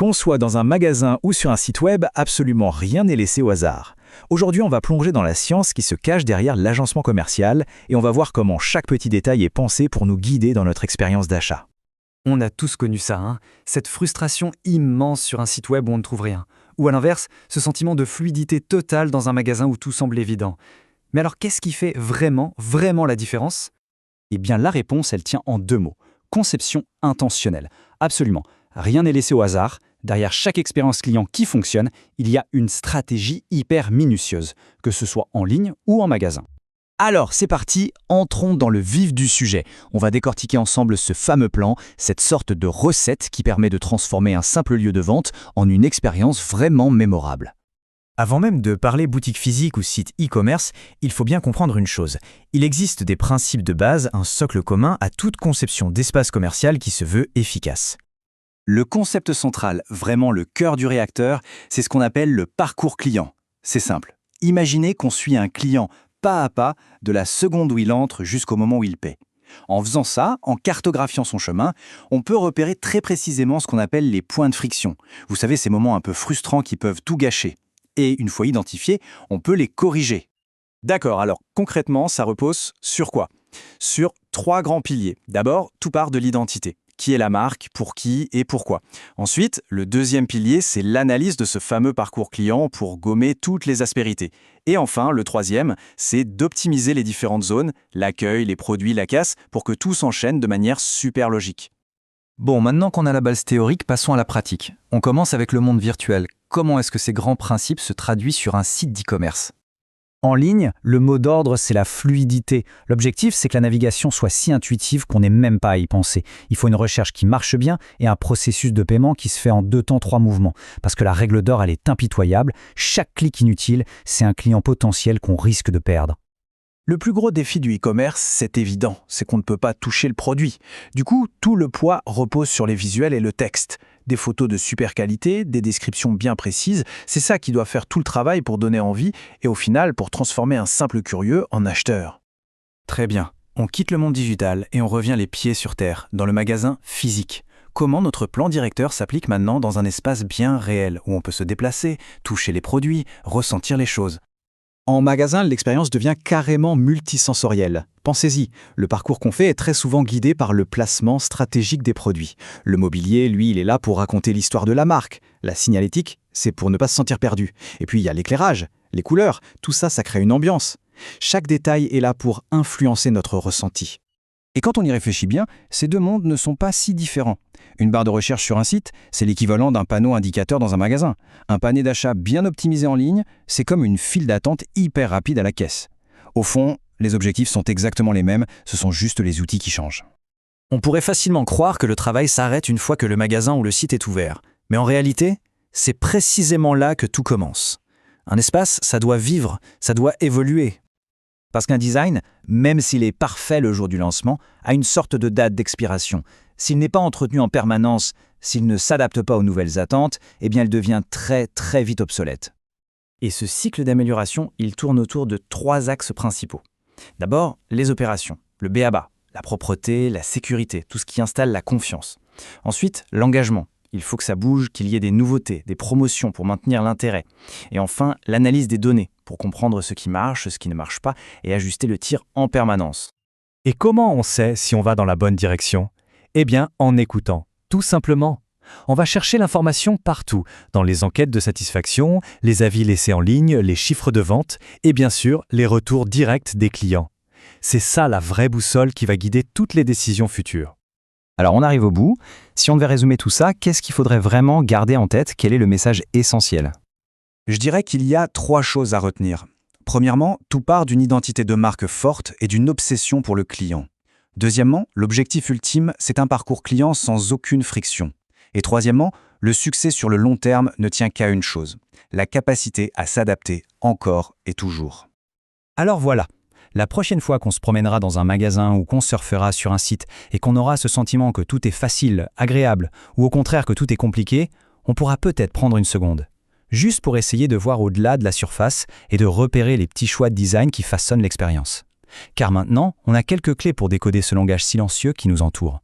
Qu'on soit dans un magasin ou sur un site web, absolument rien n'est laissé au hasard. Aujourd'hui, on va plonger dans la science qui se cache derrière l'agencement commercial et on va voir comment chaque petit détail est pensé pour nous guider dans notre expérience d'achat. On a tous connu ça, hein, cette frustration immense sur un site web où on ne trouve rien. Ou à l'inverse, ce sentiment de fluidité totale dans un magasin où tout semble évident. Mais alors qu'est-ce qui fait vraiment la différence ? Eh bien la réponse, elle tient en 2 mots. Conception intentionnelle. Absolument. Rien n'est laissé au hasard. Derrière chaque expérience client qui fonctionne, il y a une stratégie hyper minutieuse, que ce soit en ligne ou en magasin. Alors, c'est parti, entrons dans le vif du sujet. On va décortiquer ensemble ce fameux plan, cette sorte de recette qui permet de transformer un simple lieu de vente en une expérience vraiment mémorable. Avant même de parler boutique physique ou site e-commerce, il faut bien comprendre une chose. Il existe des principes de base, un socle commun à toute conception d'espace commercial qui se veut efficace. Le concept central, vraiment le cœur du réacteur, c'est ce qu'on appelle le parcours client. C'est simple. Imaginez qu'on suit un client pas à pas de la seconde où il entre jusqu'au moment où il paie. En faisant ça, en cartographiant son chemin, on peut repérer très précisément ce qu'on appelle les points de friction. Vous savez, ces moments un peu frustrants qui peuvent tout gâcher. Et une fois identifiés, on peut les corriger. D'accord, alors concrètement, ça repose sur quoi ? Sur 3 grands piliers. D'abord, tout part de l'identité. Qui est la marque, pour qui et pourquoi. Ensuite, le deuxième pilier, c'est l'analyse de ce fameux parcours client pour gommer toutes les aspérités. Et enfin, le troisième, c'est d'optimiser les différentes zones, l'accueil, les produits, la casse, pour que tout s'enchaîne de manière super logique. Bon, maintenant qu'on a la base théorique, passons à la pratique. On commence avec le monde virtuel. Comment est-ce que ces grands principes se traduisent sur un site d'e-commerce ? En ligne, le mot d'ordre, c'est la fluidité. L'objectif, c'est que la navigation soit si intuitive qu'on n'ait même pas à y penser. Il faut une recherche qui marche bien et un processus de paiement qui se fait en 2 temps 3 mouvements. Parce que la règle d'or, elle est impitoyable. Chaque clic inutile, c'est un client potentiel qu'on risque de perdre. Le plus gros défi du e-commerce, c'est évident, c'est qu'on ne peut pas toucher le produit. Du coup, tout le poids repose sur les visuels et le texte. Des photos de super qualité, des descriptions bien précises, c'est ça qui doit faire tout le travail pour donner envie et au final pour transformer un simple curieux en acheteur. Très bien, on quitte le monde digital et on revient les pieds sur terre, dans le magasin physique. Comment notre plan directeur s'applique maintenant dans un espace bien réel, où on peut se déplacer, toucher les produits, ressentir les choses ? En magasin, l'expérience devient carrément multisensorielle. Pensez-y, le parcours qu'on fait est très souvent guidé par le placement stratégique des produits. Le mobilier, lui, il est là pour raconter l'histoire de la marque. La signalétique, c'est pour ne pas se sentir perdu. Et puis il y a l'éclairage, les couleurs, tout ça, ça crée une ambiance. Chaque détail est là pour influencer notre ressenti. Et quand on y réfléchit bien, ces 2 mondes ne sont pas si différents. Une barre de recherche sur un site, c'est l'équivalent d'un panneau indicateur dans un magasin. Un panier d'achat bien optimisé en ligne, c'est comme une file d'attente hyper rapide à la caisse. Au fond, les objectifs sont exactement les mêmes, ce sont juste les outils qui changent. On pourrait facilement croire que le travail s'arrête une fois que le magasin ou le site est ouvert. Mais en réalité, c'est précisément là que tout commence. Un espace, ça doit vivre, ça doit évoluer. Parce qu'un design, même s'il est parfait le jour du lancement, a une sorte de date d'expiration. S'il n'est pas entretenu en permanence, s'il ne s'adapte pas aux nouvelles attentes, eh bien il devient très vite obsolète. Et ce cycle d'amélioration, il tourne autour de 3 axes principaux. D'abord, les opérations, le b.a.-ba, la propreté, la sécurité, tout ce qui installe la confiance. Ensuite, l'engagement. Il faut que ça bouge, qu'il y ait des nouveautés, des promotions pour maintenir l'intérêt. Et enfin, l'analyse des données, pour comprendre ce qui marche, ce qui ne marche pas, et ajuster le tir en permanence. Et comment on sait si on va dans la bonne direction ? Eh bien, en écoutant, tout simplement. On va chercher l'information partout, dans les enquêtes de satisfaction, les avis laissés en ligne, les chiffres de vente, et bien sûr, les retours directs des clients. C'est ça la vraie boussole qui va guider toutes les décisions futures. Alors on arrive au bout. Si on devait résumer tout ça, qu'est-ce qu'il faudrait vraiment garder en tête ? Quel est le message essentiel ? Je dirais qu'il y a 3 choses à retenir. Premièrement, tout part d'une identité de marque forte et d'une obsession pour le client. Deuxièmement, l'objectif ultime, c'est un parcours client sans aucune friction. Et troisièmement, le succès sur le long terme ne tient qu'à une chose, la capacité à s'adapter encore et toujours. Alors voilà. La prochaine fois qu'on se promènera dans un magasin ou qu'on surfera sur un site et qu'on aura ce sentiment que tout est facile, agréable, ou au contraire que tout est compliqué, on pourra peut-être prendre une seconde. Juste pour essayer de voir au-delà de la surface et de repérer les petits choix de design qui façonnent l'expérience. Car maintenant, on a quelques clés pour décoder ce langage silencieux qui nous entoure.